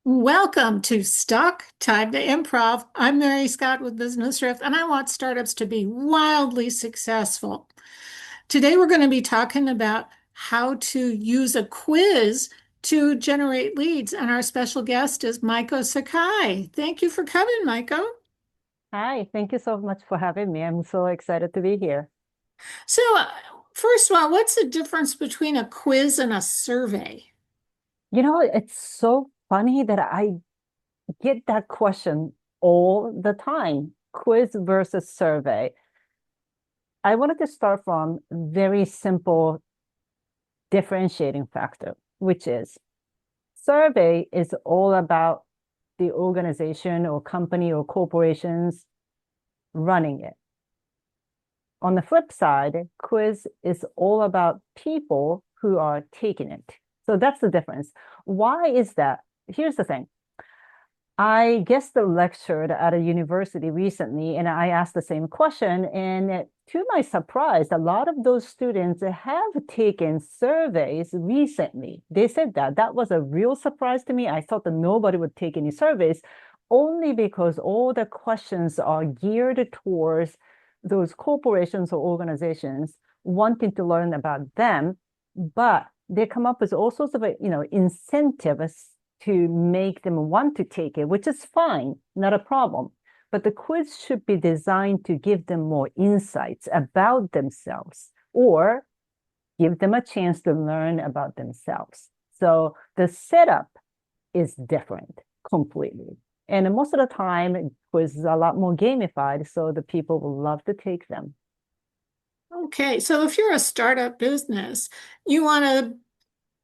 Welcome to Stock Time to Improv. I'm Mary Scott with Business Riff, and I want startups to be wildly successful. Today, we're going to be talking about how to use a quiz to generate leads, and our special guest is Maiko Sakai. Thank you for coming, Maiko. Hi, thank you so much for having me. I'm so excited to be here. So, first of all, what's the difference between a quiz and a survey? It's so funny that I get that question all the time, quiz versus survey. I wanted to start from very simple differentiating factor, which is survey is all about the organization or company or corporations running it. On the flip side, quiz is all about people who are taking it. So that's the difference. Why is that? Here's the thing. I guest lectured at a university recently, and I asked the same question. And to my surprise, a lot of those students have taken surveys recently. They said that. That was a real surprise to me. I thought that nobody would take any surveys, only because all the questions are geared towards those corporations or organizations wanting to learn about them, but they come up with all sorts of incentives to make them want to take it, which is fine, not a problem. But the quiz should be designed to give them more insights about themselves or give them a chance to learn about themselves. So the setup is different completely. And most of the time, quizzes are a lot more gamified, so the people will love to take them. Okay, so if you're a startup business, you want to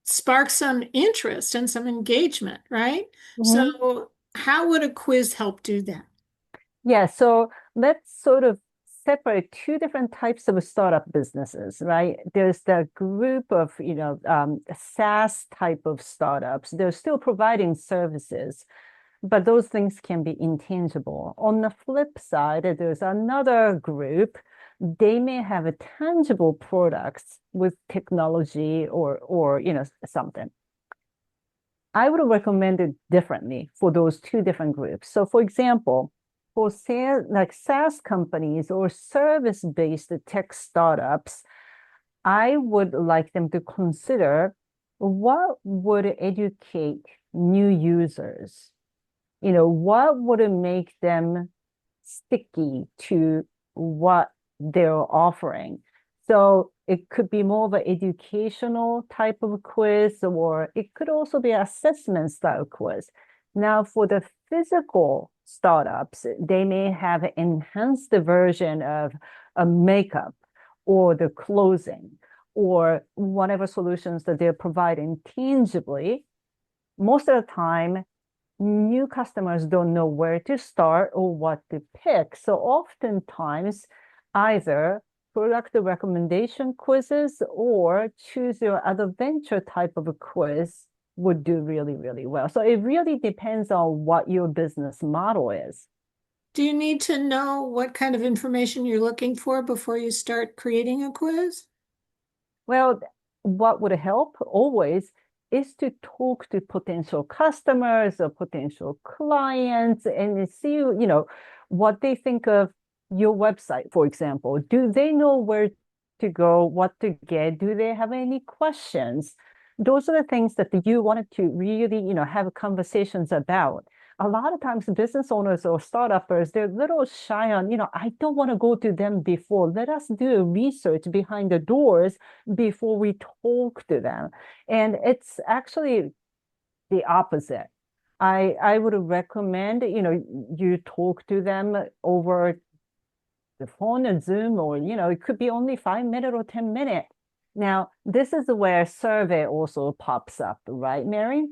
spark some interest and some engagement, right? Mhm. So, how would a quiz help do that? Yeah, so let's sort of separate two different types of startup businesses, right? There's the group of, SaaS type of startups. They're still providing services, but those things can be intangible. On the flip side, there's another group. They may have a tangible products with technology or something. I would recommend it differently for those two different groups. So, for example, for sales, like SaaS companies or service-based tech startups, I would like them to consider what would educate new users. What would make them sticky to what they're offering? So it could be more of an educational type of quiz, or it could also be an assessment style quiz. Now, for the physical startups, they may have an enhanced version of a makeup or the closing or whatever solutions that they're providing tangibly. Most of the time, new customers don't know where to start or what to pick. So oftentimes, either product recommendation quizzes or choose your adventure type of a quiz would do really, really well. So it really depends on what your business model is. Do you need to know what kind of information you're looking for before you start creating a quiz? Well, what would help always is to talk to potential customers or potential clients and see, what they think of your website, for example. Do they know where to go, what to get? Do they have any questions? Those are the things that you wanted to really, have conversations about. A lot of times business owners or startups, they're a little shy on, I don't want to go to them before. Let us do research behind the doors before we talk to them. And it's actually the opposite. I would recommend, you talk to them over the phone and Zoom, or, it could be only 5 minutes or 10 minutes. Now, this is where survey also pops up, right, Mary?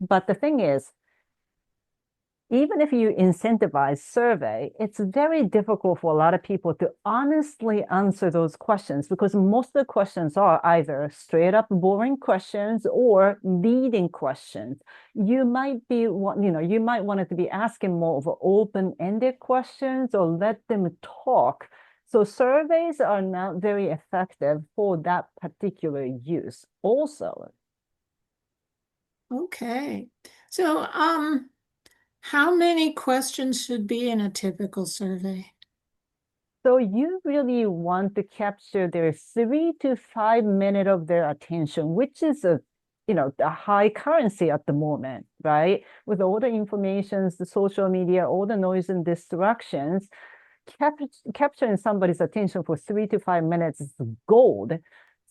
But the thing is, even if you incentivize survey, it's very difficult for a lot of people to honestly answer those questions because most of the questions are either straight up boring questions or leading questions. You might want it to be asking more of open-ended questions or let them talk. So surveys are not very effective for that particular use also. Okay. So, how many questions should be in a typical survey? So you really want to capture their 3 to 5 minutes of their attention, which is a high currency at the moment, right? With all the informations, the social media, all the noise and distractions, cap capturing somebody's attention for 3 to 5 minutes is gold.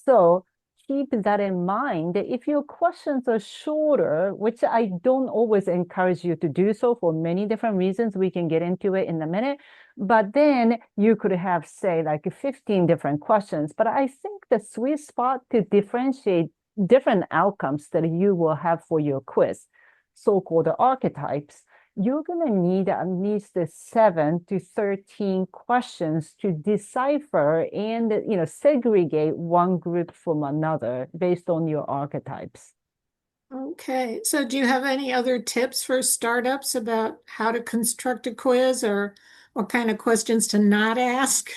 So keep that in mind. If your questions are shorter, which I don't always encourage you to do so for many different reasons, we can get into it in a minute. But then you could have, say, like 15 different questions. But I think the sweet spot to differentiate different outcomes that you will have for your quiz, so-called archetypes, you're going to need at least the 7 to 13 questions to decipher and segregate one group from another based on your archetypes. Okay, so do you have any other tips for startups about how to construct a quiz or what kind of questions to not ask?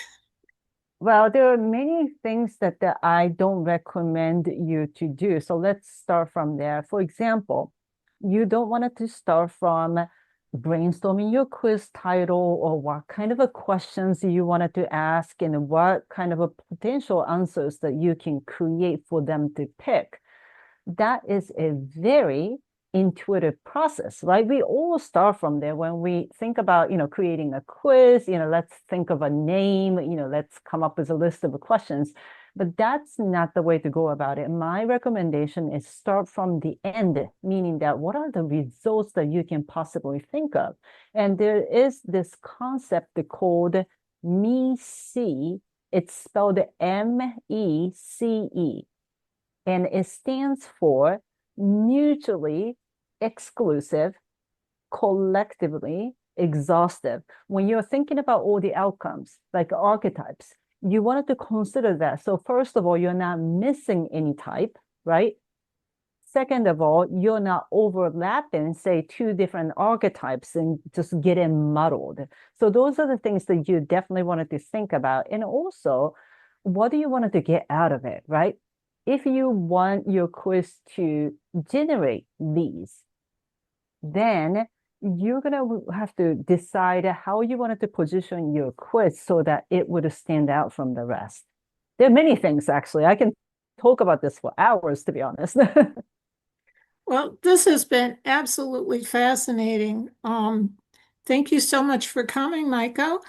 Well, there are many things that I don't recommend you to do. So let's start from there. For example, you don't want it to start from brainstorming your quiz title or what kind of a questions you wanted to ask and what kind of a potential answers that you can create for them to pick. That is a very intuitive process, right? We all start from there when we think about, creating a quiz, let's think of a name, let's come up with a list of questions. But that's not the way to go about it. My recommendation is start from the end, meaning that what are the results that you can possibly think of? And there is this concept called MECE. It's spelled MECE, and it stands for mutually exclusive, collectively exhaustive. When you're thinking about all the outcomes, like archetypes, you wanted to consider that. So first of all, you're not missing any type, right? Second of all, you're not overlapping, say, two different archetypes and just getting muddled. So those are the things that you definitely wanted to think about. And also, what do you want to get out of it, right? If you want your quiz to generate these, then you're going to have to decide how you wanted to position your quiz so that it would stand out from the rest. There are many things, actually. I can talk about this for hours, to be honest. Well, this has been absolutely fascinating. Thank you so much for coming, Maiko.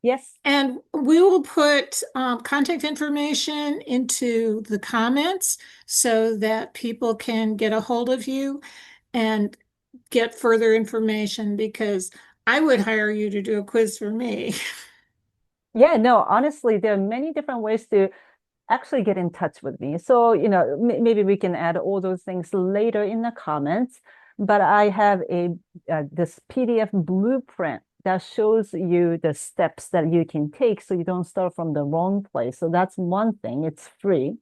Yes. And we will put contact information into the comments so that people can get a hold of you and get further information because I would hire you to do a quiz for me. Yeah, no, honestly, there are many different ways to actually get in touch with me. So, maybe we can add all those things later in the comments. But I have this PDF blueprint that shows you the steps that you can take so you don't start from the wrong place. So that's one thing. It's free.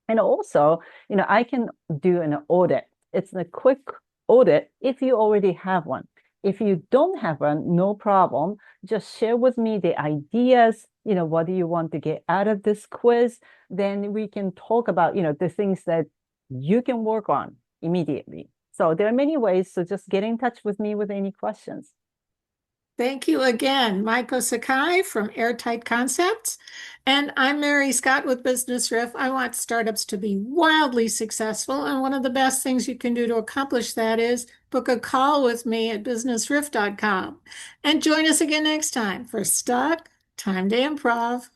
And also, I can do an audit. It's a quick audit if you already have one. If you don't have one, no problem. Just share with me the ideas. What do you want to get out of this quiz? Then we can talk about, the things that you can work on immediately. So there are many ways. So just get in touch with me with any questions. Thank you again, Maiko Sakai from Airtight Concepts. And I'm Mary Scott with Business Riff. I want startups to be wildly successful. And one of the best things you can do to accomplish that is book a call with me at businessriff.com. And join us again next time for Stuck, Time to Improv.